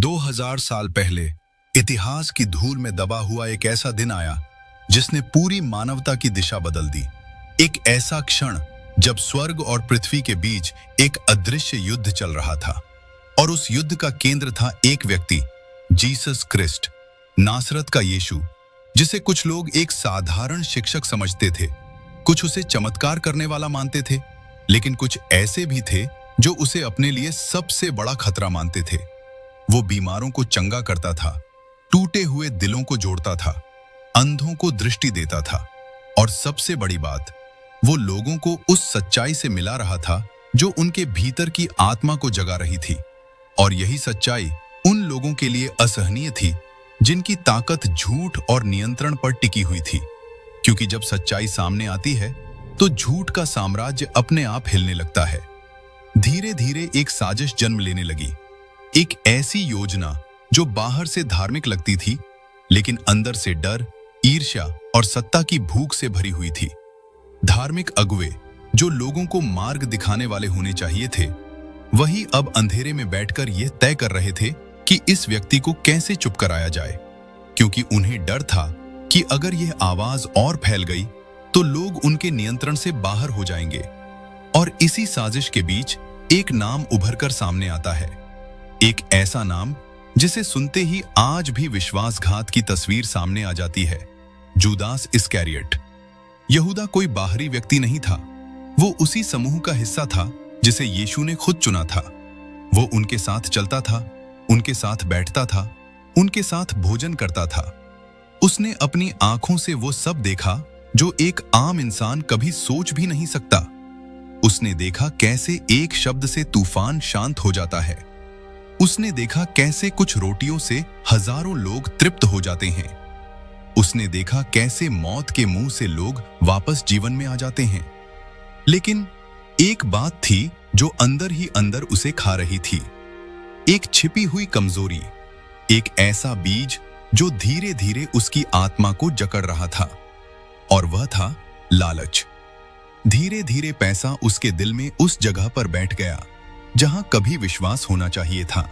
2000 साल पहले इतिहास की धूल में दबा हुआ एक ऐसा दिन आया जिसने पूरी मानवता की दिशा बदल दी। एक ऐसा क्षण जब स्वर्ग और पृथ्वी के बीच एक अदृश्य युद्ध चल रहा था और उस युद्ध का केंद्र था एक व्यक्ति, जीसस क्रिस्ट, नासरत का यीशु, जिसे कुछ लोग एक साधारण शिक्षक समझते थे, कुछ उसे चमत्कार करने वाला मानते थे, लेकिन कुछ ऐसे भी थे जो उसे अपने लिए सबसे बड़ा खतरा मानते थे। वो बीमारों को चंगा करता था, टूटे हुए दिलों को जोड़ता था, अंधों को दृष्टि देता था और सबसे बड़ी बात, वो लोगों को उस सच्चाई से मिला रहा था जो उनके भीतर की आत्मा को जगा रही थी। और यही सच्चाई उन लोगों के लिए असहनीय थी जिनकी ताकत झूठ और नियंत्रण पर टिकी हुई थी, क्योंकि जब सच्चाई सामने आती है तो झूठ का साम्राज्य अपने आप हिलने लगता है। धीरे धीरे एक साजिश जन्म लेने लगी, एक ऐसी योजना जो बाहर से धार्मिक लगती थी लेकिन अंदर से डर, ईर्ष्या और सत्ता की भूख से भरी हुई थी। धार्मिक अगुवे जो लोगों को मार्ग दिखाने वाले होने चाहिए थे, वही अब अंधेरे में बैठकर यह तय कर रहे थे कि इस व्यक्ति को कैसे चुप कराया जाए, क्योंकि उन्हें डर था कि अगर यह आवाज और फैल गई तो लोग उनके नियंत्रण से बाहर हो जाएंगे। और इसी साजिश के बीच एक नाम उभरकर सामने आता है, एक ऐसा नाम जिसे सुनते ही आज भी विश्वासघात की तस्वीर सामने आ जाती है, जूदास इस्करियोट। यहूदा कोई बाहरी व्यक्ति नहीं था, वो उसी समूह का हिस्सा था जिसे यीशु ने खुद चुना था। वो उनके साथ चलता था, उनके साथ बैठता था, उनके साथ भोजन करता था। उसने अपनी आंखों से वो सब देखा जो एक आम इंसान कभी सोच भी नहीं सकता। उसने देखा कैसे एक शब्द से तूफान शांत हो जाता है। उसने देखा कैसे कुछ रोटियों से हजारों लोग तृप्त हो जाते हैं। उसने देखा कैसे मौत के मुंह से लोग वापस जीवन में आ जाते हैं। लेकिन एक बात थी जो अंदर ही अंदर उसे खा रही थी, एक छिपी हुई कमजोरी, एक ऐसा बीज जो धीरे धीरे उसकी आत्मा को जकड़ रहा था, और वह था लालच। धीरे धीरे पैसा उसके दिल में उस जगह पर बैठ गया जहां कभी विश्वास होना चाहिए था।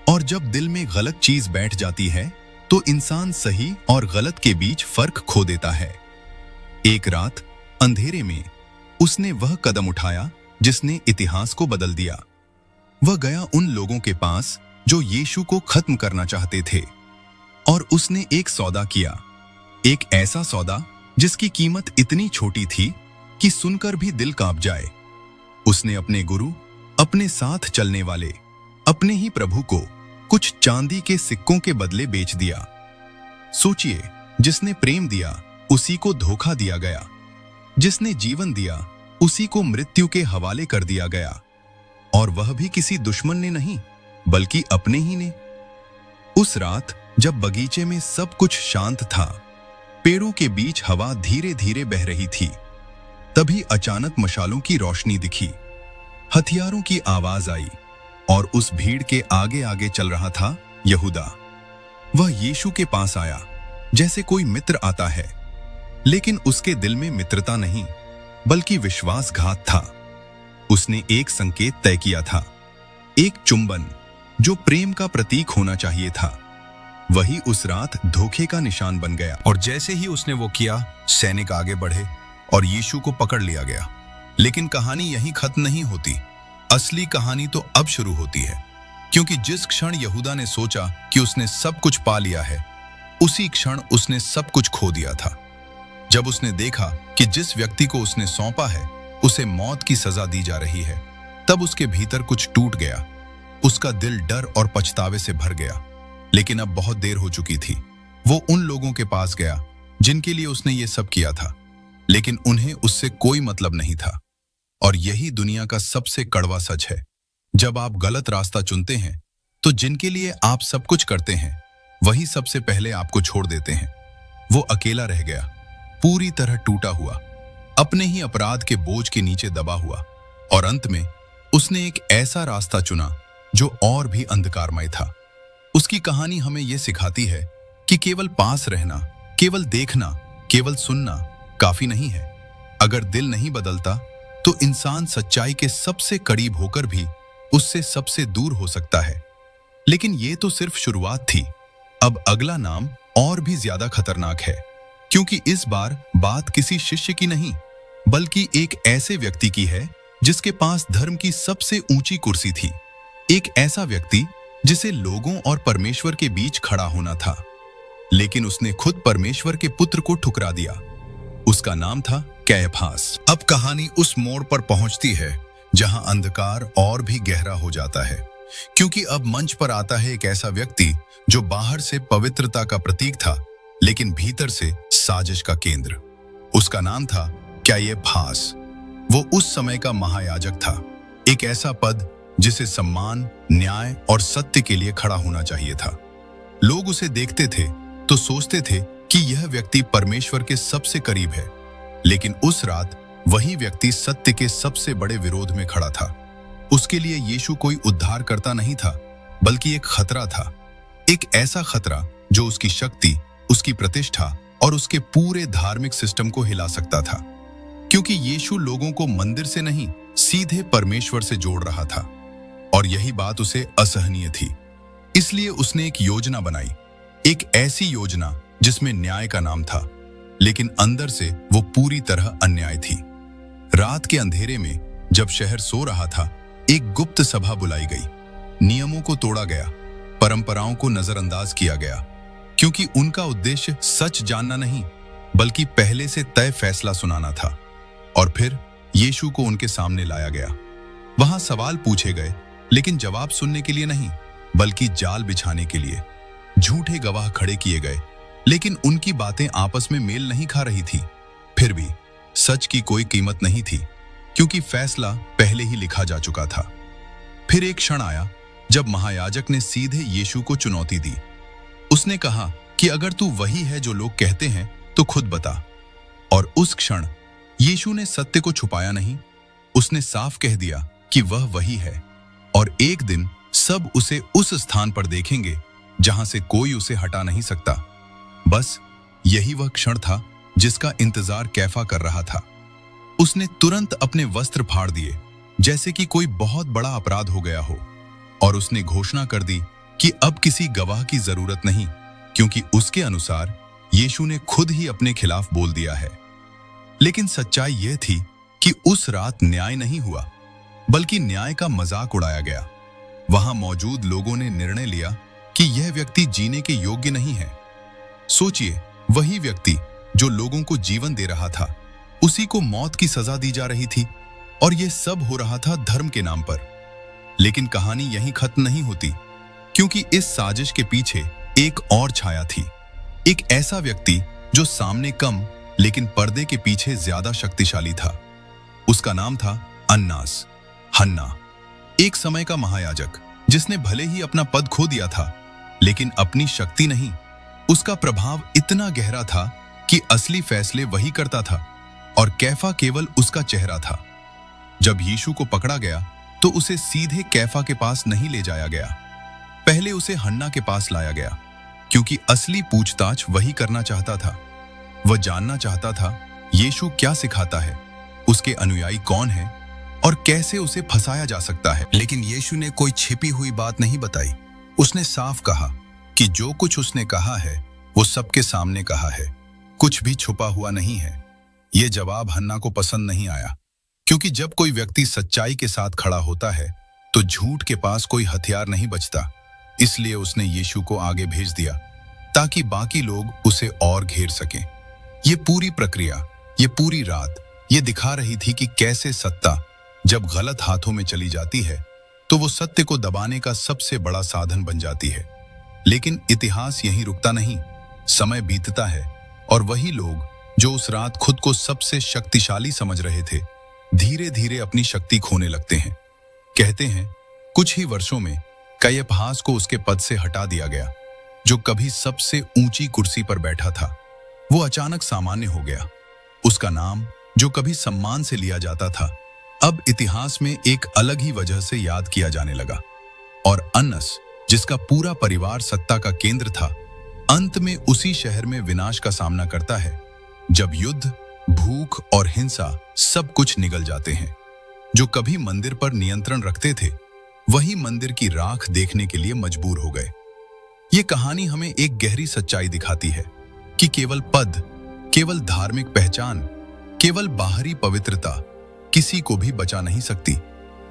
और जब दिल में गलत चीज बैठ जाती है तो इंसान सही और गलत के बीच फर्क खो देता है। एक रात अंधेरे में उसने वह कदम उठाया जिसने इतिहास को बदल दिया। वह गया उन लोगों के पास जो यीशु को खत्म करना चाहते थे, और उसने एक सौदा किया, एक ऐसा सौदा जिसकी कीमत इतनी छोटी थी कि सुनकर भी दिल कांप जाए। उसने अपने गुरु, अपने साथ चलने वाले, अपने ही प्रभु को कुछ चांदी के सिक्कों के बदले बेच दिया। सोचिए, जिसने प्रेम दिया उसी को धोखा दिया गया, जिसने जीवन दिया उसी को मृत्यु के हवाले कर दिया गया, और वह भी किसी दुश्मन ने नहीं बल्कि अपने ही ने। उस रात जब बगीचे में सब कुछ शांत था, पेड़ों के बीच हवा धीरे धीरे बह रही थी, तभी अचानक मशालों की रोशनी दिखी, हथियारों की आवाज आई, और उस भीड़ के आगे आगे चल रहा था यहूदा। वह यीशु के पास आया जैसे कोई मित्र आता है, लेकिन उसके दिल में मित्रता नहीं बल्कि विश्वासघात था। उसने एक संकेत तय किया था, एक चुंबन जो प्रेम का प्रतीक होना चाहिए था। वही उस रात धोखे का निशान बन गया। और जैसे ही उसने वो किया, सैनिक आगे बढ़े और यीशु को पकड़ लिया गया। लेकिन कहानी यहीं खत्म नहीं होती। असली कहानी तो अब शुरू होती है, क्योंकि जिस क्षण यहूदा ने सोचा कि उसने सब कुछ पा लिया है, उसी क्षण उसने सब कुछ खो दिया था। जब उसने देखा कि जिस व्यक्ति को उसने सौंपा है उसे मौत की सजा दी जा रही है, तब उसके भीतर कुछ टूट गया। उसका दिल डर और पछतावे से भर गया। लेकिन अब बहुत देर हो चुकी थी। वो उन लोगों के पास गया जिनके लिए उसने ये सब किया था, लेकिन उन्हें उससे कोई मतलब नहीं था। और यही दुनिया का सबसे कड़वा सच है। जब आप गलत रास्ता चुनते हैं तो जिनके लिए आप सब कुछ करते हैं वही सबसे पहले आपको छोड़ देते हैं। वो अकेला रह गया, पूरी तरह टूटा हुआ, अपने ही अपराध के बोझ के नीचे दबा हुआ। और अंत में उसने एक ऐसा रास्ता चुना जो और भी अंधकारमय था। उसकी कहानी हमें यह सिखाती है कि केवल पास रहना, केवल देखना, केवल सुनना काफी नहीं है। अगर दिल नहीं बदलता तो इंसान सच्चाई के सबसे करीब होकर भी उससे सबसे दूर हो सकता है। लेकिन ये तो सिर्फ शुरुआत थी। अब अगला नाम और भी ज्यादा खतरनाक है, क्योंकि इस बार बात किसी शिष्य की नहीं, बल्कि एक ऐसे व्यक्ति की है जिसके पास धर्म की सबसे ऊंची कुर्सी थी। एक ऐसा व्यक्ति जिसे लोगों और परमेश्वर के बीच खड़ा होना था, लेकिन उसने खुद परमेश्वर के पुत्र को ठुकरा दिया। उसका नाम था कैफास। अब कहानी उस मोड़ पर पहुंचती है जहां अंधकार और भी गहरा हो जाता है, क्योंकि अब मंच पर आता है एक ऐसा व्यक्ति जो बाहर से पवित्रता का प्रतीक था, लेकिन भीतर से साजिश का केंद्र। उसका नाम था कैफास। वो उस समय का महायाजक था, एक ऐसा पद जिसे सम्मान, न्याय और सत्य के लिए खड़ा होना चाहिए था। लोग उसे देखते थे तो सोचते थे कि यह व्यक्ति परमेश्वर के सबसे करीब है, लेकिन उस रात वही व्यक्ति सत्य के सबसे बड़े विरोध में खड़ा था। उसके लिए यीशु कोई उद्धारकर्ता नहीं था, बल्कि एक खतरा था। एक ऐसा खतरा जो उसकी शक्ति, उसकी प्रतिष्ठा और उसके पूरे धार्मिक सिस्टम को हिला सकता था, क्योंकि यीशु लोगों को मंदिर से नहीं, सीधे परमेश्वर से जोड़ रहा था, और यही बात उसे असहनीय थी। इसलिए उसने एक योजना बनाई, एक ऐसी योजना जिसमें न्याय का नाम था, लेकिन अंदर से वो पूरी तरह अन्याय थी। रात के अंधेरे में जब शहर सो रहा था, एक गुप्त सभा बुलाई गई। नियमों को तोड़ा गया, परंपराओं को नजरअंदाज किया गया, क्योंकि उनका उद्देश्य सच जानना नहीं, बल्कि पहले से तय फैसला सुनाना था। और फिर यीशु को उनके सामने लाया गया। वहां सवाल पूछे गए, लेकिन जवाब सुनने के लिए नहीं, बल्कि जाल बिछाने के लिए। झूठे गवाह खड़े किए गए, लेकिन उनकी बातें आपस में मेल नहीं खा रही थी। फिर भी सच की कोई कीमत नहीं थी, क्योंकि फैसला पहले ही लिखा जा चुका था। फिर एक क्षण आया जब महायाजक ने सीधे यीशु को चुनौती दी। उसने कहा कि अगर तू वही है जो लोग कहते हैं तो खुद बता। और उस क्षण यीशु ने सत्य को छुपाया नहीं, उसने साफ कह दिया कि वह वही है, और एक दिन सब उसे उस स्थान पर देखेंगे जहां से कोई उसे हटा नहीं सकता। बस यही वह क्षण था जिसका इंतजार कैफा कर रहा था। उसने तुरंत अपने वस्त्र फाड़ दिए, जैसे कि कोई बहुत बड़ा अपराध हो गया हो, और उसने घोषणा कर दी कि अब किसी गवाह की जरूरत नहीं, क्योंकि उसके अनुसार यीशु ने खुद ही अपने खिलाफ बोल दिया है। लेकिन सच्चाई यह थी कि उस रात न्याय नहीं हुआ, बल्कि न्याय का मजाक उड़ाया गया। वहां मौजूद लोगों ने निर्णय लिया कि यह व्यक्ति जीने के योग्य नहीं है। सोचिए, वही व्यक्ति जो लोगों को जीवन दे रहा था, उसी को मौत की सजा दी जा रही थी, और यह सब हो रहा था धर्म के नाम पर। लेकिन कहानी यहीं खत्म नहीं होती, क्योंकि इस साजिश के पीछे एक और छाया थी। एक ऐसा व्यक्ति जो सामने कम, लेकिन पर्दे के पीछे ज्यादा शक्तिशाली था। उसका नाम था अन्नास, हन्ना, एक समय का महायाजक, जिसने भले ही अपना पद खो दिया था, लेकिन अपनी शक्ति नहीं। उसका प्रभाव इतना गहरा था कि असली फैसले वही करता था, और कैफा केवल उसका चेहरा था। जब यीशु को पकड़ा गया तो उसे सीधे कैफा के पास नहीं ले जाया गया। पहले उसे हन्ना के पास लाया गया, क्योंकि असली पूछताछ वही करना चाहता था। वह जानना चाहता था यीशु क्या सिखाता है, उसके अनुयायी कौन हैं, और कैसे उसे फंसाया जा सकता है। लेकिन यीशु ने कोई छिपी हुई बात नहीं बताई। उसने साफ कहा कि जो कुछ उसने कहा है वो सबके सामने कहा है, कुछ भी छुपा हुआ नहीं है। यह जवाब हन्ना को पसंद नहीं आया, क्योंकि जब कोई व्यक्ति सच्चाई के साथ खड़ा होता है तो झूठ के पास कोई हथियार नहीं बचता। इसलिए उसने यीशु को आगे भेज दिया, ताकि बाकी लोग उसे और घेर सकें। ये पूरी प्रक्रिया, ये पूरी रात, ये दिखा रही थी कि कैसे सत्ता जब गलत हाथों में चली जाती है तो वो सत्य को दबाने का सबसे बड़ा साधन बन जाती है। लेकिन इतिहास यहीं रुकता नहीं। समय बीतता है, और वही लोग जो उस रात खुद को सबसे शक्तिशाली समझ रहे थे, धीरे धीरे अपनी शक्ति खोने लगते हैं। कहते हैं कुछ ही वर्षों में कैफास को उसके पद से हटा दिया गया। जो कभी सबसे ऊंची कुर्सी पर बैठा था, वो अचानक सामान्य हो गया। उसका नाम, जो कभी सम्मान से लिया जाता था, अब इतिहास में एक अलग ही वजह से याद किया जाने लगा। और अन्नस, जिसका पूरा परिवार सत्ता का केंद्र था, अंत में उसी शहर में विनाश का सामना करता है, जब युद्ध, भूख और हिंसा सब कुछ निगल जाते हैं। जो कभी मंदिर पर नियंत्रण रखते थे, वही मंदिर की राख देखने के लिए मजबूर हो गए। ये कहानी हमें एक गहरी सच्चाई दिखाती है कि केवल पद, केवल धार्मिक पहचान, केवल बाहरी पवित्रता किसी को भी बचा नहीं सकती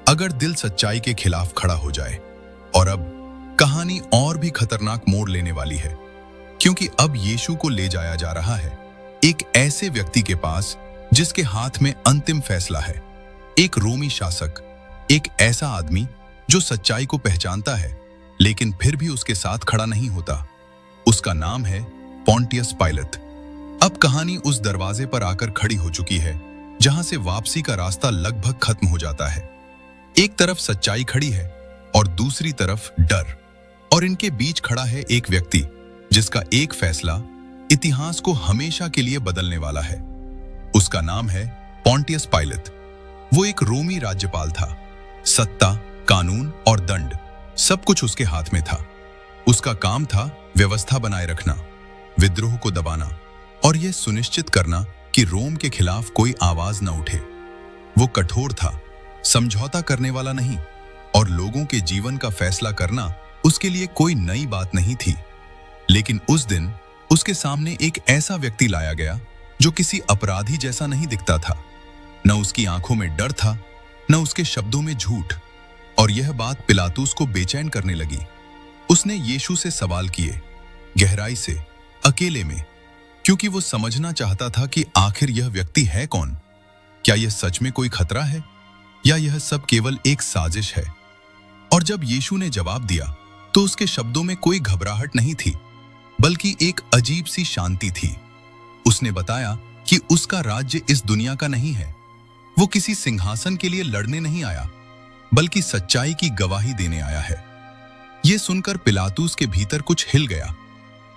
अगर दिल सच्चाई के खिलाफ खड़ा हो जाए। और अब कहानी और भी खतरनाक मोड़ लेने वाली है, क्योंकि अब यीशु को ले जाया जा रहा है एक ऐसे व्यक्ति के पास जिसके हाथ में अंतिम फैसला है। एक रोमी शासक, एक ऐसा आदमी जो सच्चाई को पहचानता है लेकिन फिर भी उसके साथ खड़ा नहीं होता। उसका नाम है पोंटियस पायलट। अब कहानी उस दरवाजे पर आकर खड़ी हो चुकी है जहां से वापसी का रास्ता लगभग खत्म हो जाता है। एक तरफ सच्चाई खड़ी है और दूसरी तरफ डर, और इनके बीच खड़ा है एक व्यक्ति जिसका एक फैसला इतिहास को हमेशा के लिए बदलने वाला है। उसका नाम है पोंटियस पायलट। वो एक रोमी राज्यपाल था। सत्ता, कानून और दंड सब कुछ उसके हाथ में था। उसका काम था व्यवस्था बनाए रखना, विद्रोह को दबाना और यह सुनिश्चित करना कि रोम के खिलाफ कोई आवाज न उठे। वो कठोर था, समझौता करने वाला नहीं, और लोगों के जीवन का फैसला करना उसके लिए कोई नई बात नहीं थी। लेकिन उस दिन उसके सामने एक ऐसा व्यक्ति लाया गया जो किसी अपराधी जैसा नहीं दिखता था। न उसकी आंखों में डर था, न उसके शब्दों में झूठ। और यह बात पिलातुस को बेचैन करने लगी। उसने यीशु से सवाल किए, गहराई से, अकेले में, क्योंकि वो समझना चाहता था कि आखिर यह व्यक्ति है कौन। क्या यह सच में कोई खतरा है या यह सब केवल एक साजिश है? और जब यीशु ने जवाब दिया तो उसके शब्दों में कोई घबराहट नहीं थी, बल्कि एक अजीब सी शांति थी। उसने बताया कि उसका राज्य इस दुनिया का नहीं है। वो किसी सिंहासन के लिए लड़ने नहीं आया, बल्कि सच्चाई की गवाही देने आया है। यह सुनकर पिलातुस के भीतर कुछ हिल गया।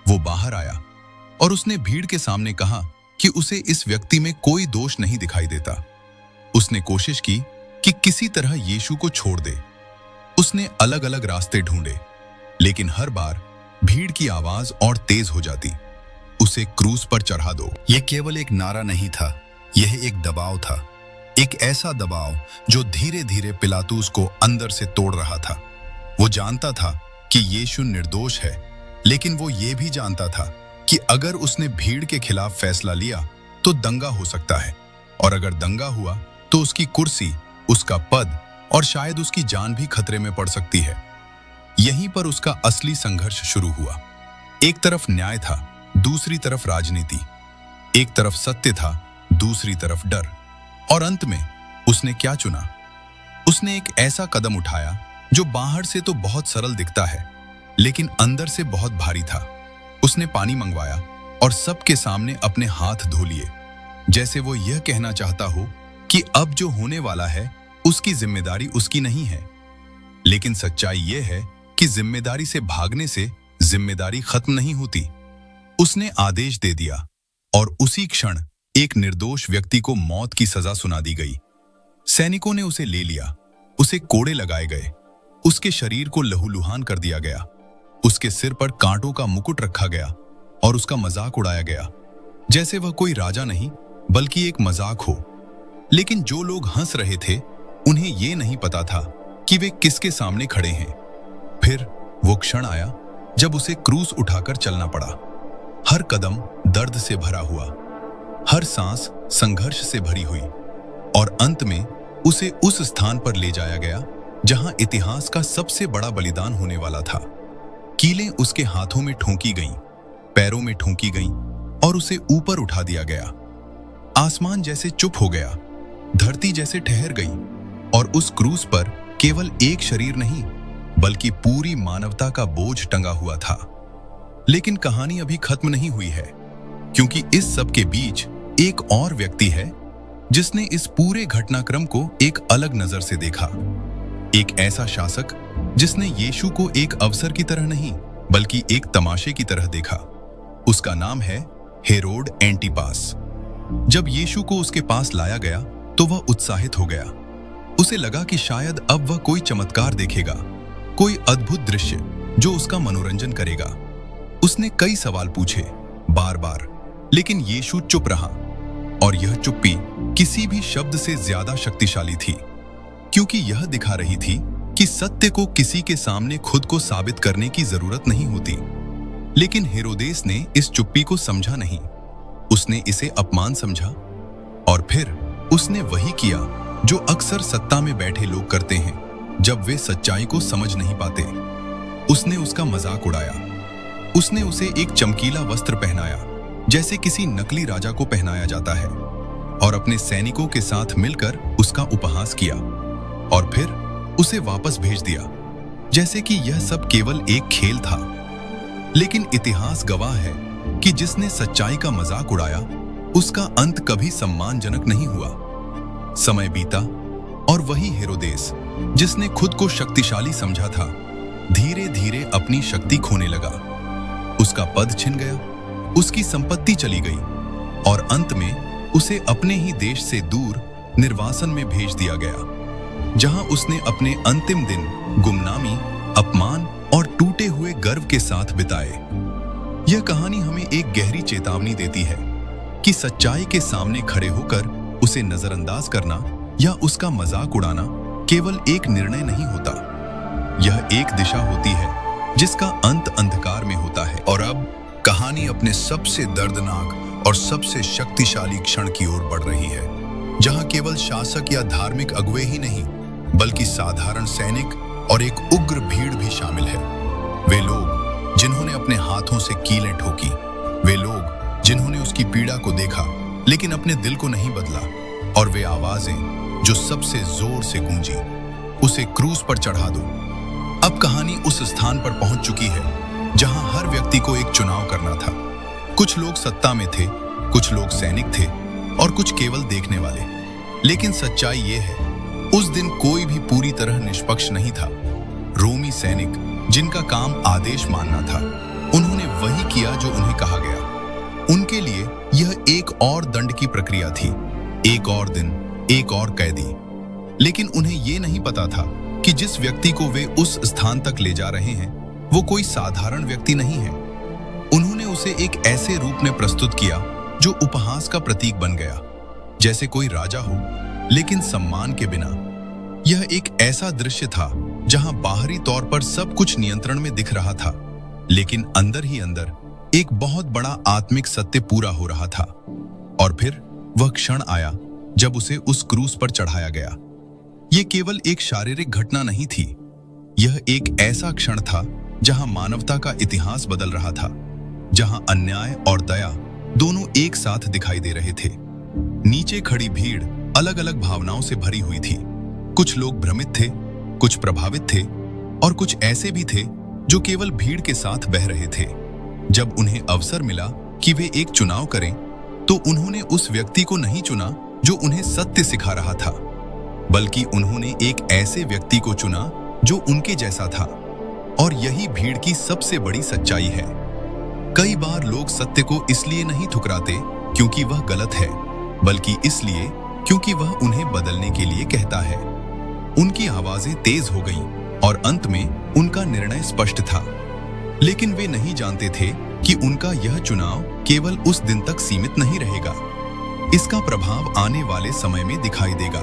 वो बाहर आया और उसने भीड़ के सामने कहा कि उसे इस व्यक्ति में कोई दोष नहीं दिखाई देता। उसने कोशिश की कि किसी तरह यीशु को छोड़ दे। उसने अलग अलग रास्ते ढूंढे, लेकिन हर बार भीड़ की आवाज और तेज हो जाती, उसे क्रूस पर चढ़ा दो। यह केवल एक नारा नहीं था, यह एक दबाव था। एक ऐसा दबाव जो धीरे धीरे पिलातुस को अंदर से तोड़ रहा था। वो जानता था कि यीशु निर्दोष है, लेकिन वो ये भी जानता था कि अगर उसने भीड़ के खिलाफ फैसला लिया तो दंगा हो सकता है, और अगर दंगा हुआ तो उसकी कुर्सी, उसका पद और शायद उसकी जान भी खतरे में पड़ सकती है। यहीं पर उसका असली संघर्ष शुरू हुआ। एक तरफ न्याय था, दूसरी तरफ राजनीति। एक तरफ सत्य था, दूसरी तरफ डर। और अंत में उसने क्या चुना? उसने एक ऐसा कदम उठाया जो बाहर से तो बहुत सरल दिखता है, लेकिन अंदर से बहुत भारी था। उसने पानी मंगवाया और सबके सामने अपने हाथ धो लिए, जैसे वो यह कहना चाहता हो कि अब जो होने वाला है उसकी जिम्मेदारी उसकी नहीं है। लेकिन सच्चाई यह है कि जिम्मेदारी से भागने से जिम्मेदारी खत्म नहीं होती। उसने आदेश दे दिया और उसी क्षण एक निर्दोष व्यक्ति को मौत की सजा सुना दी गई। सैनिकों ने उसे ले लिया, उसे कोड़े लगाए गए, उसके शरीर को लहूलुहान कर दिया गया, उसके सिर पर कांटों का मुकुट रखा गया और उसका मजाक उड़ाया गया, जैसे वह कोई राजा नहीं बल्कि एक मजाक हो। लेकिन जो लोग हंस रहे थे, उन्हें यह नहीं पता था कि वे किसके सामने खड़े हैं। फिर वो क्षण आया जब उसे क्रूस उठाकर चलना पड़ा। हर कदम दर्द से भरा हुआ, हर सांस संघर्ष से भरी हुई, और अंत में उसे उस स्थान पर ले जाया गया जहां इतिहास का सबसे बड़ा बलिदान होने वाला था। कीलें उसके हाथों में ठोंकी गईं, पैरों में ठोंकी गईं और उसे ऊपर उठा दिया गया। आसमान जैसे चुप हो गया, धरती जैसे ठहर गई, और उस क्रूस पर केवल एक शरीर नहीं बल्कि पूरी मानवता का बोझ टंगा हुआ था। लेकिन कहानी अभी खत्म नहीं हुई है, क्योंकि इस सब के बीच एक और व्यक्ति है जिसने इस पूरे घटनाक्रम को एक अलग नजर से देखा। एक ऐसा शासक जिसने यीशु को एक अवसर की तरह नहीं बल्कि एक तमाशे की तरह देखा। उसका नाम है हेरोड एंटिपास। जब यीशु को उसके पास लाया गया तो वह उत्साहित हो गया। उसे लगा कि शायद अब वह कोई चमत्कार देखेगा, कोई अद्भुत दृश्य जो उसका मनोरंजन करेगा। उसने कई सवाल पूछे, बार बार, लेकिन यीशु चुप रहा, और यह चुप्पी किसी भी शब्द से ज्यादा शक्तिशाली थी, क्योंकि यह दिखा रही थी कि सत्य को किसी के सामने खुद को साबित करने की जरूरत नहीं होती। लेकिन हेरोदेस ने इस चुप्पी को समझा नहीं। उसने इसे अपमान समझा और फिर उसने वही किया जो अक्सर सत्ता में बैठे लोग करते हैं जब वे सच्चाई को समझ नहीं पाते। उसने उसका मजाक उड़ाया। उसने उसे एक चमकीला वस्त्र पहनाया जैसे किसी नकली राजा को पहनाया जाता है और अपने सैनिकों के साथ मिलकर उसका उपहास किया और फिर उसे वापस भेज दिया जैसे कि यह सब केवल एक खेल था। लेकिन इतिहास गवाह है कि जिसने सच्चाई का मजाक उड़ाया उसका अंत कभी सम्मानजनक नहीं हुआ। समय बीता और वही हेरोदेस जिसने खुद को शक्तिशाली समझा था धीरे धीरे अपनी शक्ति खोने लगा। उसका पद छिन गया, उसकी संपत्ति चली गई और अंत में उसे अपने ही देश से दूर निर्वासन में भेज दिया गया, जहां उसने अपने अंतिम दिन गुमनामी, अपमान और टूटे हुए गर्व के साथ बिताए। यह कहानी हमें एक गहरी चेतावनी देती है कि सच्चाई के सामने खड़े होकर उसे नजरअंदाज करना या उसका मजाक उड़ाना केवल एक निर्णय नहीं होता, यह एक दिशा होती है जिसका अंत अंधकार में होता है। और अब कहानी अपने सबसे दर्दनाक और सबसे शक्तिशाली क्षण की ओर बढ़ रही है, जहां केवल शासक या धार्मिक अगुवे ही नहीं बल्कि साधारण सैनिक और एक उग्र भीड़ भी शामिल है। वे लोग जिन्होंने अपने हाथों से कीलें ठोकी, वे लोग जिन्होंने उसकी पीड़ा को देखा लेकिन अपने दिल को नहीं बदला, और वे आवाजें जो सबसे जोर से गूंजी, उसे क्रूस पर चढ़ा दो। अब कहानी उस स्थान पर पहुंच चुकी है जहां हर व्यक्ति को एक चुनाव करना था। कुछ लोग सत्ता में थे, कुछ लोग सैनिक थे और कुछ केवल देखने वाले। लेकिन सच्चाई ये है, उस दिन कोई भी पूरी तरह निष्पक्ष नहीं था। रोमी सैनिक जिनका काम आदेश मानना था, उन्होंने वही किया जो उन्हें कहा गया। उनके लिए यह एक और दंड की प्रक्रिया थी, एक और दिन, एक और कैदी। लेकिन उन्हें यह नहीं पता था कि जिस व्यक्ति को वे उस स्थान तक ले जा रहे हैं वो कोई साधारण व्यक्ति नहीं है। उन्होंने उसे एक ऐसे रूप में प्रस्तुत किया जो उपहास का प्रतीक बन गया, जैसे कोई राजा हो लेकिन सम्मान के बिना। यह एक ऐसा दृश्य था जहां बाहरी तौर पर सब कुछ नियंत्रण में दिख रहा था, लेकिन अंदर ही अंदर एक बहुत बड़ा आत्मिक सत्य पूरा हो रहा था। और फिर वह क्षण आया जब उसे उस क्रूस पर चढ़ाया गया। यह केवल एक शारीरिक घटना नहीं थी, यह एक ऐसा क्षण था जहां मानवता का इतिहास बदल रहा था, जहां अन्याय और दया दोनों एक साथ दिखाई दे रहे थे। नीचे खड़ी भीड़ अलग अलग भावनाओं से भरी हुई थी। कुछ लोग भ्रमित थे, कुछ प्रभावित थे और कुछ ऐसे भी थे जो केवल भीड़ के साथ बह रहे थे। जब उन्हें अवसर मिला कि वे एक चुनाव करें, तो उन्होंने उस व्यक्ति को नहीं चुना जो उन्हें सत्य सिखा रहा था, बल्कि उन्होंने एक ऐसे व्यक्ति को चुना जो उनके जैसा था। और यही भीड़ की सबसे बड़ी सच्चाई है। कई बार लोग सत्य को इसलिए नहीं ठुकराते क्योंकि वह गलत है, बल्कि इसलिए क्योंकि वह उन्हें बदलने के लिए कहता है। उनकी आवाजें तेज हो गईं और अंत में उनका निर्णय स्पष्ट था। लेकिन वे नहीं जानते थे कि उनका यह चुनाव केवल उस दिन तक सीमित नहीं रहेगा। इसका प्रभाव आने वाले समय में दिखाई देगा।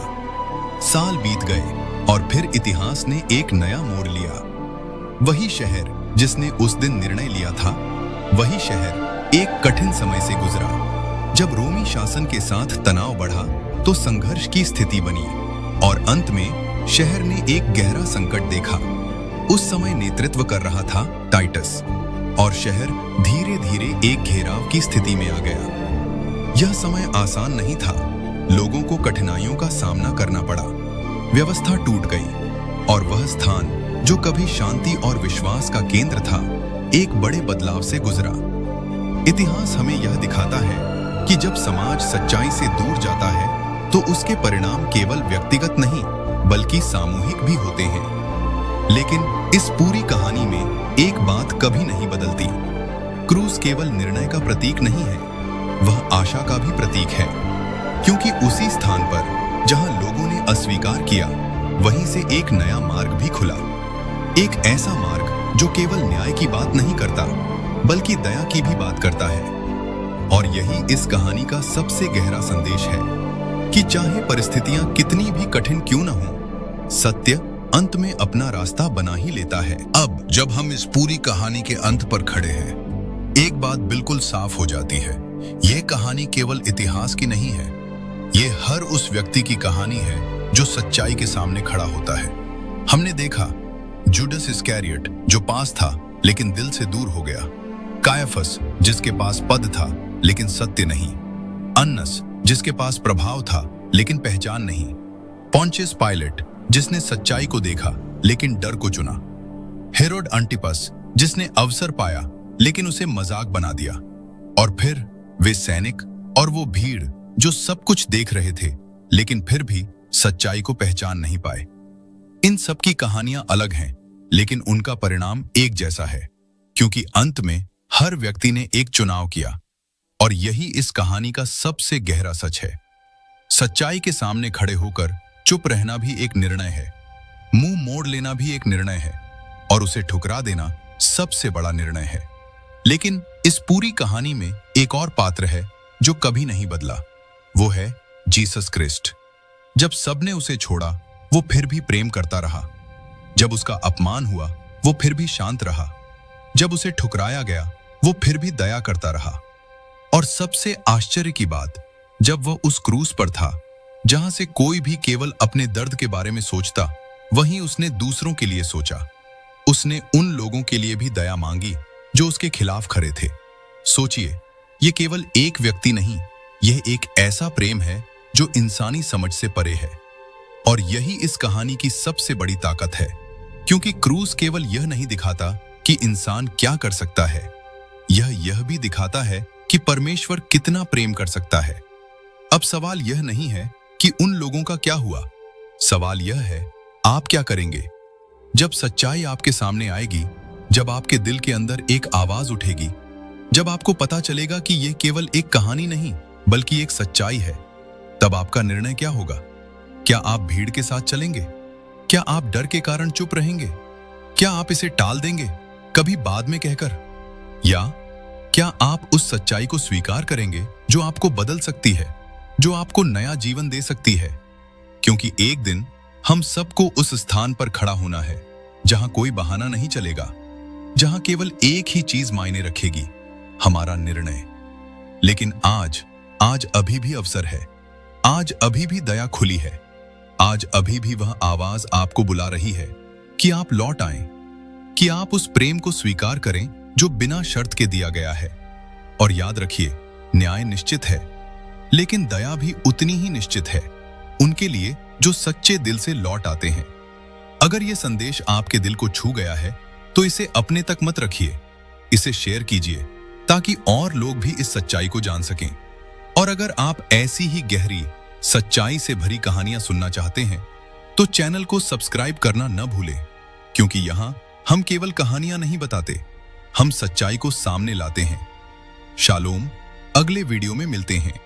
साल बीत गए और फिर इतिहास ने एक नया मोड़ लिया। वही शहर जिसने उस दिन निर्णय लिया था, वही शहर एक कठिन समय से गुजरा। जब रोमी शासन के साथ तनाव बढ़ा तो संघर्ष की स्थिति बनी और अंत में शहर ने एक गहरा संकट देखा। उस समय नेतृत्व कर रहा था टाइटस और शहर धीरे धीरे एक घेराव की स्थिति में आ गया। यह समय आसान नहीं था। लोगों को कठिनाइयों का सामना करना पड़ा। व्यवस्था टूट गई और वह स्थान जो कभी शांति और विश्वास का केंद्र था, एक बड़े बदलाव से गुजरा। इतिहास हमें यह दिखाता है कि जब समाज सच्चाई से दूर जाता है तो उसके परिणाम केवल व्यक्तिगत नहीं बल्कि सामूहिक भी होते हैं। लेकिन इस पूरी कहानी में एक बात कभी नहीं बदलती। क्रूस केवल निर्णय का प्रतीक नहीं है, वह आशा का भी प्रतीक है, क्योंकि उसी स्थान पर जहां लोगों ने अस्वीकार किया, वहीं से एक नया मार्ग भी खुला। एक ऐसा मार्ग जो केवल न्याय की बात नहीं करता बल्कि दया की भी बात करता है। और यही इस कहानी का सबसे गहरा संदेश है कि चाहे परिस्थितियां कितनी भी कठिन क्यों न हों, सत्य, अंत में अपना रास्ता बना ही लेता है। अब जब हम इस पूरी कहानी के अंत पर खड़े हैं, एक बात बिल्कुल साफ हो जाती है। यह कहानी केवल इतिहास की नहीं है, ये हर उस व्यक्ति की कहानी है जो सच्चाई के सामने खड़ा होता है। हमने देखा जूडस इस्करियोट जो पास था लेकिन दिल से दूर हो गया, कायाफस जिसके पास पद था लेकिन सत्य नहीं, अन्नस जिसके पास प्रभाव था लेकिन पहचान नहीं, पोंटियस पायलट जिसने सच्चाई को देखा लेकिन डर को चुना, हेरोड अंटिपस जिसने अवसर पाया लेकिन उसे मजाक बना दिया, और फिर वे सैनिक और वो भीड़ जो सब कुछ देख रहे थे लेकिन फिर भी सच्चाई को पहचान नहीं पाए। इन सब की कहानियां अलग हैं लेकिन उनका परिणाम एक जैसा है, क्योंकि अंत में हर व्यक्ति ने एक चुनाव किया, और यही इस कहानी का सबसे गहरा सच है। सच्चाई के सामने खड़े होकर चुप रहना भी एक निर्णय है, मुंह मोड़ लेना भी एक निर्णय है, और उसे ठुकरा देना सबसे बड़ा निर्णय है। लेकिन इस पूरी कहानी में एक और पात्र है जो कभी नहीं बदला, वो है जीसस क्रिस्ट। जब सबने उसे छोड़ा वो फिर भी प्रेम करता रहा, जब उसका अपमान हुआ वो फिर भी शांत रहा, जब उसे ठुकराया गया वो फिर भी दया करता रहा, और सबसे आश्चर्य की बात, जब वह उस क्रूस पर था जहां से कोई भी केवल अपने दर्द के बारे में सोचता, वहीं उसने दूसरों के लिए सोचा। उसने उन लोगों के लिए भी दया मांगी जो उसके खिलाफ खड़े थे। सोचिए, ये केवल एक व्यक्ति नहीं, यह एक ऐसा प्रेम है जो इंसानी समझ से परे है, और यही इस कहानी की सबसे बड़ी ताकत है, क्योंकि क्रूस केवल यह नहीं दिखाता कि इंसान क्या कर सकता है, यह भी दिखाता है कि परमेश्वर कितना प्रेम कर सकता है। अब सवाल यह नहीं है कि उन लोगों का क्या हुआ, सवाल यह है आप क्या करेंगे। जब सच्चाई आपके सामने आएगी, जब आपके दिल के अंदर एक आवाज उठेगी, जब आपको पता चलेगा कि यह केवल एक कहानी नहीं बल्कि एक सच्चाई है, तब आपका निर्णय क्या होगा? क्या आप भीड़ के साथ चलेंगे? क्या आप डर के कारण चुप रहेंगे? क्या आप इसे टाल देंगे, कभी बाद में कहकर? या क्या आप उस सच्चाई को स्वीकार करेंगे जो आपको बदल सकती है, जो आपको नया जीवन दे सकती है? क्योंकि एक दिन हम सबको उस स्थान पर खड़ा होना है जहां कोई बहाना नहीं चलेगा, जहां केवल एक ही चीज मायने रखेगी, हमारा निर्णय। लेकिन आज अभी भी अवसर है, आज अभी भी दया खुली है, आज अभी भी वह आवाज आपको बुला रही है कि आप लौट आएं, कि आप उस प्रेम को स्वीकार करें जो बिना शर्त के दिया गया है। और याद रखिए, न्याय निश्चित है, लेकिन दया भी उतनी ही निश्चित है उनके लिए जो सच्चे दिल से लौट आते हैं। अगर यह संदेश आपके दिल को छू गया है तो इसे अपने तक मत रखिए, इसे शेयर कीजिए ताकि और लोग भी इस सच्चाई को जान सकें। और अगर आप ऐसी ही गहरी सच्चाई से भरी कहानियां सुनना चाहते हैं तो चैनल को सब्सक्राइब करना न भूलें, क्योंकि यहां हम केवल कहानियां नहीं बताते, हम सच्चाई को सामने लाते हैं। शालोम, अगले वीडियो में मिलते हैं।